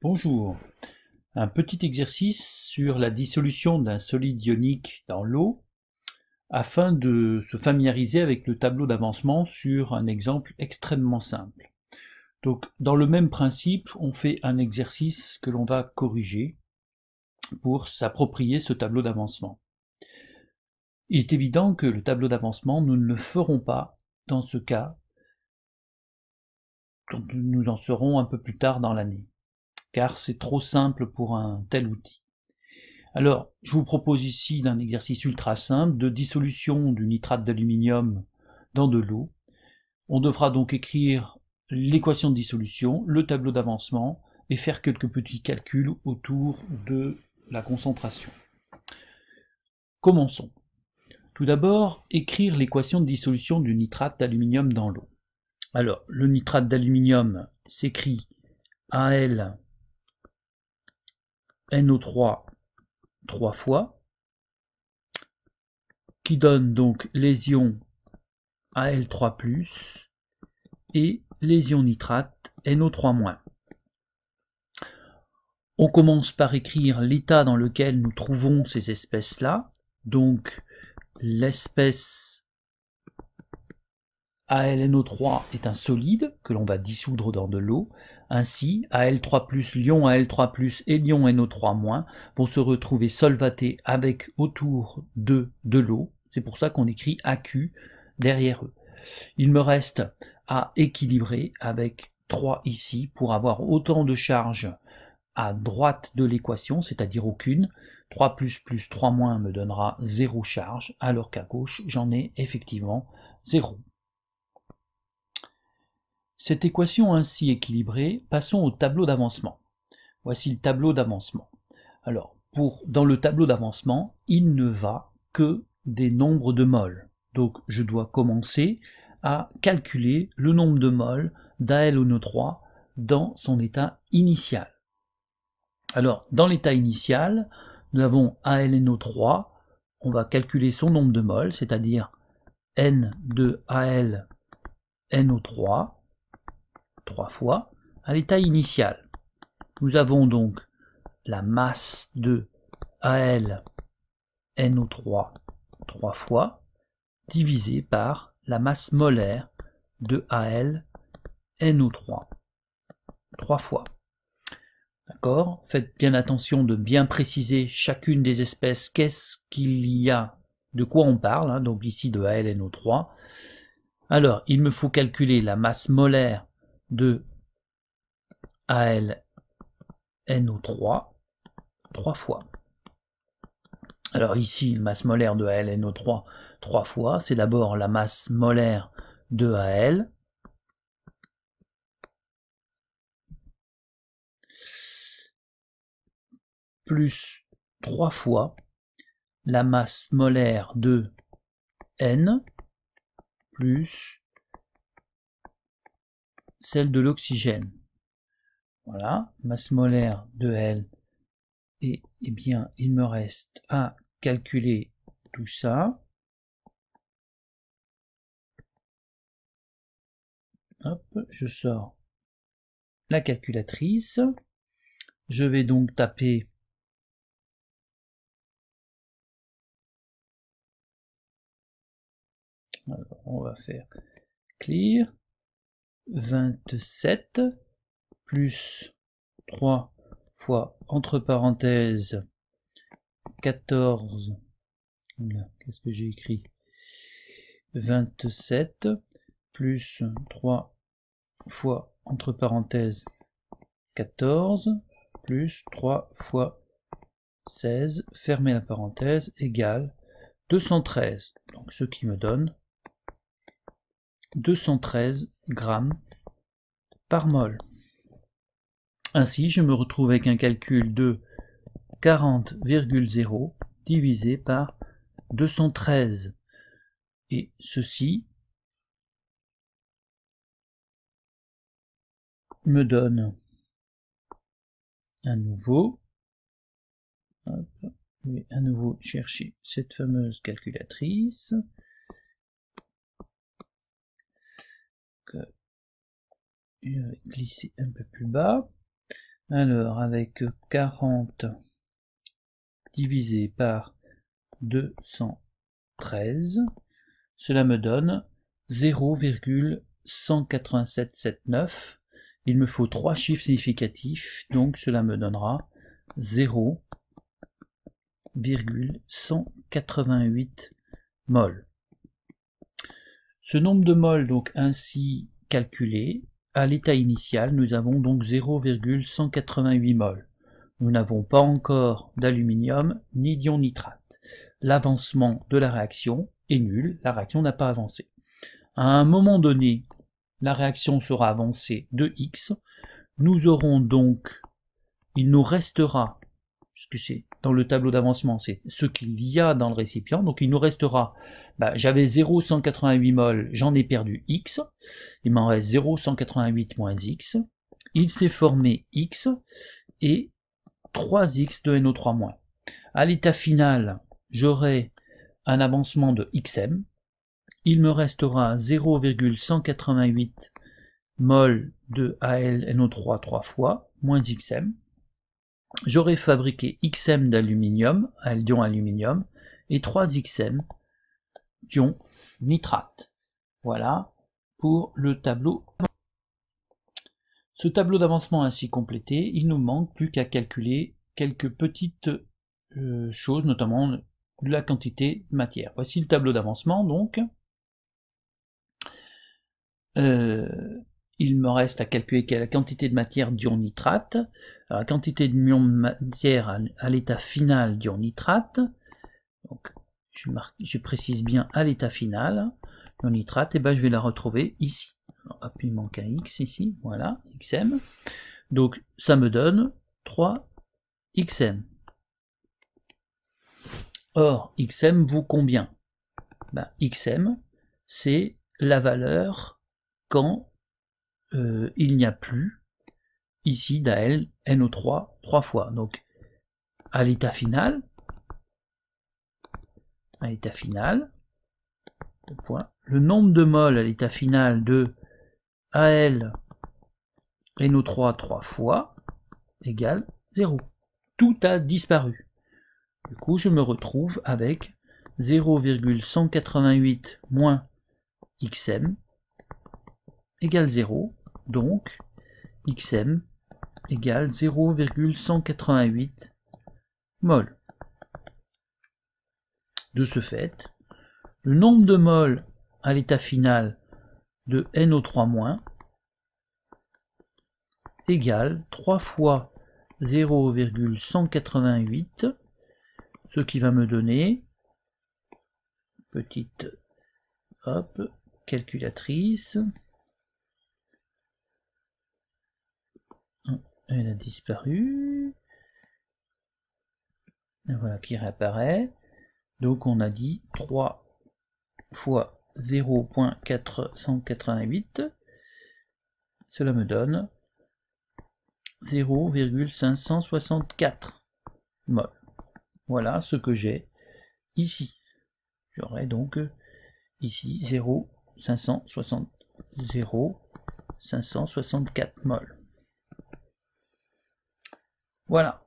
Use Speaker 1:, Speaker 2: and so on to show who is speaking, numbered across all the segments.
Speaker 1: Bonjour. Un petit exercice sur la dissolution d'un solide ionique dans l'eau afin de se familiariser avec le tableau d'avancement sur un exemple extrêmement simple. Donc, dans le même principe, on fait un exercice que l'on va corriger pour s'approprier ce tableau d'avancement. Il est évident que le tableau d'avancement, nous ne le ferons pas dans ce cas, donc nous en serons un peu plus tard dans l'année, car c'est trop simple pour un tel outil. Alors, je vous propose ici un exercice ultra simple de dissolution du nitrate d'aluminium dans de l'eau. On devra donc écrire l'équation de dissolution, le tableau d'avancement et faire quelques petits calculs autour de la concentration. Commençons. Tout d'abord, écrire l'équation de dissolution du nitrate d'aluminium dans l'eau. Alors, le nitrate d'aluminium s'écrit Al NO3 3 fois, qui donne donc les ions Al3+, et les ions nitrate NO3-. On commence par écrire l'état dans lequel nous trouvons ces espèces-là. Donc, l'espèce AlNO3 est un solide que l'on va dissoudre dans de l'eau. Ainsi, Al3+, l'ion Al3+, et l'ion NO3- vont se retrouver solvatés avec autour de l'eau. C'est pour ça qu'on écrit AQ derrière eux. Il me reste à équilibrer avec 3 ici pour avoir autant de charges à droite de l'équation, c'est-à-dire aucune. 3 plus 3 moins me donnera 0 charge, alors qu'à gauche, j'en ai effectivement 0. Cette équation ainsi équilibrée, passons au tableau d'avancement. Voici le tableau d'avancement. Alors, dans le tableau d'avancement, il ne va que des nombres de moles. Donc, je dois commencer à calculer le nombre de moles d'AlNO3 dans son état initial. Alors, dans l'état initial, nous avons AlNO3, on va calculer son nombre de moles, c'est-à-dire N de AlNO3, 3 fois, à l'état initial. Nous avons donc la masse de AlNO3 3 fois, divisé par la masse molaire de AlNO3 3 fois. D'accord ? Faites bien attention de bien préciser chacune des espèces, qu'est-ce qu'il y a, de quoi on parle, hein, donc ici de AlNO3. Alors, il me faut calculer la masse molaire de AlNO3 3 fois. Alors ici, la masse molaire de AlNO3 3 fois, c'est d'abord la masse molaire de Al, plus 3 fois la masse molaire de N, plus celle de l'oxygène. Voilà, masse molaire de L, et eh bien il me reste à calculer tout ça. Hop, je sors la calculatrice. Je vais donc taper alors, on va faire clear 27 plus 3 fois entre parenthèses 14. Qu'est-ce que j'ai écrit? 27 plus 3 fois entre parenthèses 14 plus 3 fois 16, fermez la parenthèse, égale 213. Donc ce qui me donne 213 grammes par mol. Ainsi, je me retrouve avec un calcul de 40,0 divisé par 213. Et ceci me donne à nouveau, hop, je vais à nouveau chercher cette fameuse calculatrice, que je vais glisser un peu plus bas. Alors, avec 40 divisé par 213, cela me donne 0,18779. Il me faut 3 chiffres significatifs, donc cela me donnera 0,188 mol. Ce nombre de mol donc ainsi calculé, à l'état initial, nous avons donc 0,188 mol. Nous n'avons pas encore d'aluminium ni d'ion nitrate. L'avancement de la réaction est nul, la réaction n'a pas avancé. À un moment donné, la réaction sera avancée de X. Nous aurons donc, il nous restera, puisque c'est dans le tableau d'avancement, c'est ce qu'il y a dans le récipient, donc il nous restera, j'avais 0,188 mol, j'en ai perdu X, il m'en reste 0,188 moins X, il s'est formé X et 3X de NO3-. À l'état final, j'aurai un avancement de XM, il me restera 0,188 mol de AlNO3 3 fois, moins XM. J'aurai fabriqué XM d'aluminium, d'ion aluminium, et 3XM d'ion nitrate. Voilà pour le tableau. Ce tableau d'avancement ainsi complété, il nous manque plus qu'à calculer quelques petites choses, notamment de la quantité de matière. Voici le tableau d'avancement donc. Il me reste à calculer la quantité de matière d'ion nitrate. Alors, la quantité de matière à l'état final d'ion nitrate. Donc, je précise bien à l'état final. D'ion nitrate, et je vais la retrouver ici. Alors, hop, il manque un X ici. Voilà, XM. Donc, ça me donne 3 XM. Or, XM vaut combien? XM, c'est la valeur quand il n'y a plus ici d'AlNO3 3 fois. Donc à l'état final, le nombre de mol à l'état final de AlNO3 3 fois égale 0. Tout a disparu. Du coup, je me retrouve avec 0,188 moins XM égale 0, donc XM égale 0,188 mol. De ce fait, le nombre de mol à l'état final de NO3- égale 3 fois 0,188, ce qui va me donner, petite calculatrice, elle a disparu, et voilà qui réapparaît. Donc on a dit 3 fois 0,488, cela me donne 0,564 mol. Voilà ce que j'ai ici. J'aurai donc ici 0,564 mol. Voilà.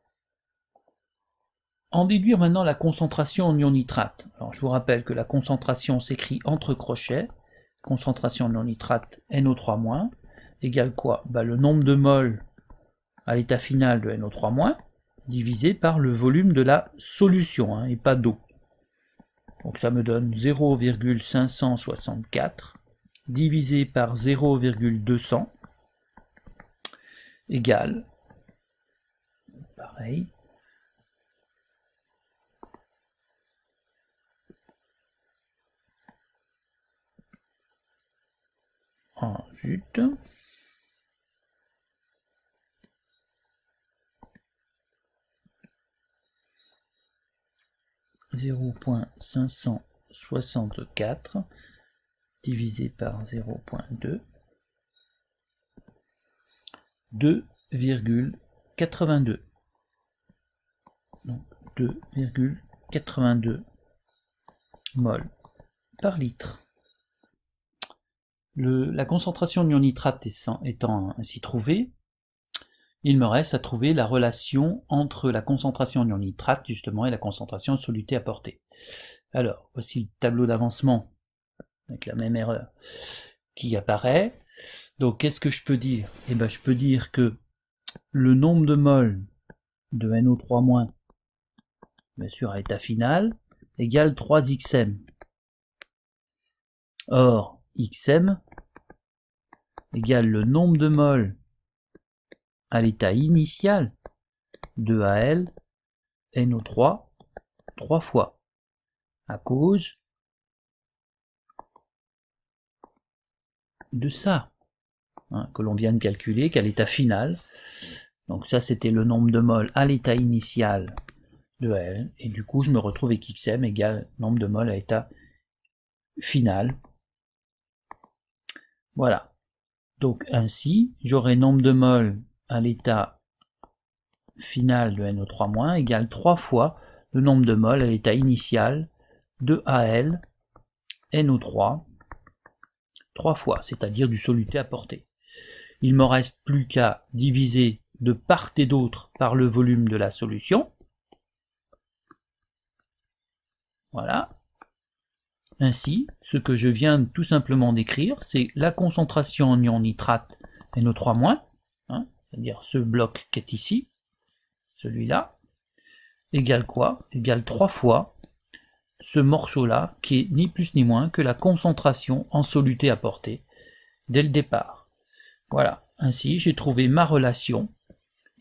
Speaker 1: En déduire maintenant la concentration en ion nitrate. Alors je vous rappelle que la concentration s'écrit entre crochets. Concentration en ion nitrate NO3- égale quoi? Le nombre de mol à l'état final de NO3- divisé par le volume de la solution, et pas d'eau. Donc ça me donne 0,564 divisé par 0,200 égale, pareil, zut, 0,564 divisé par 0,2, 2,82. Donc 2,82 mol par litre. La concentration d'ion nitrate étant ainsi trouvée, il me reste à trouver la relation entre la concentration en ion nitrate, justement, et la concentration en soluté apportée. Alors, voici le tableau d'avancement, avec la même erreur, qui apparaît. Donc, qu'est-ce que je peux dire? Eh bien, je peux dire que le nombre de moles de NO3-, bien sûr, à l'état final, égale 3xm. Or, xm égale le nombre de moles à l'état initial de Al NO3 3 fois, à cause de ça, hein, que l'on vient de calculer, qu'à l'état final. Donc ça, c'était le nombre de moles à l'état initial de Al, et du coup, je me retrouve avec xm égale nombre de moles à l'état final. Voilà. Donc ainsi, j'aurai nombre de moles à l'état final de NO3- égale 3 fois le nombre de moles à l'état initial de Al NO3 3 fois, c'est-à-dire du soluté apporté. Il me reste plus qu'à diviser de part et d'autre par le volume de la solution. Voilà. Ainsi, ce que je viens tout simplement d'écrire, c'est la concentration en ion nitrate NO3-, hein, c'est-à-dire ce bloc qui est ici, celui-là, égale quoi? Égale 3 fois ce morceau-là, qui est ni plus ni moins que la concentration en soluté apportée dès le départ. Voilà, ainsi j'ai trouvé ma relation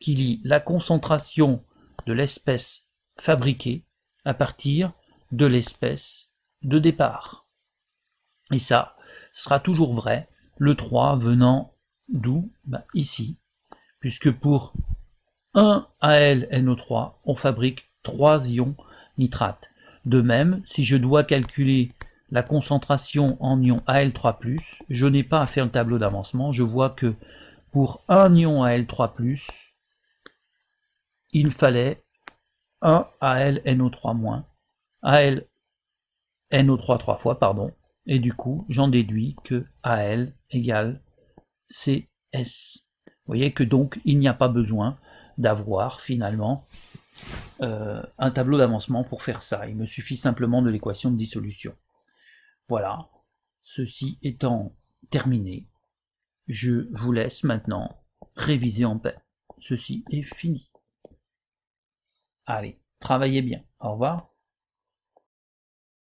Speaker 1: qui lie la concentration de l'espèce fabriquée à partir de l'espèce de départ. Et ça sera toujours vrai, le 3 venant d'où? Ici, puisque pour 1 AlNO3, on fabrique 3 ions nitrates. De même, si je dois calculer la concentration en ion Al3+, je n'ai pas à faire le tableau d'avancement, je vois que pour 1 ion Al3+, il fallait 1 AlNO3-, AlNO3 3 fois, pardon, et du coup, j'en déduis que Al égale CS. Vous voyez que donc, il n'y a pas besoin d'avoir finalement un tableau d'avancement pour faire ça. Il me suffit simplement de l'équation de dissolution. Voilà, ceci étant terminé, je vous laisse maintenant réviser en paix. Ceci est fini. Allez, travaillez bien. Au revoir.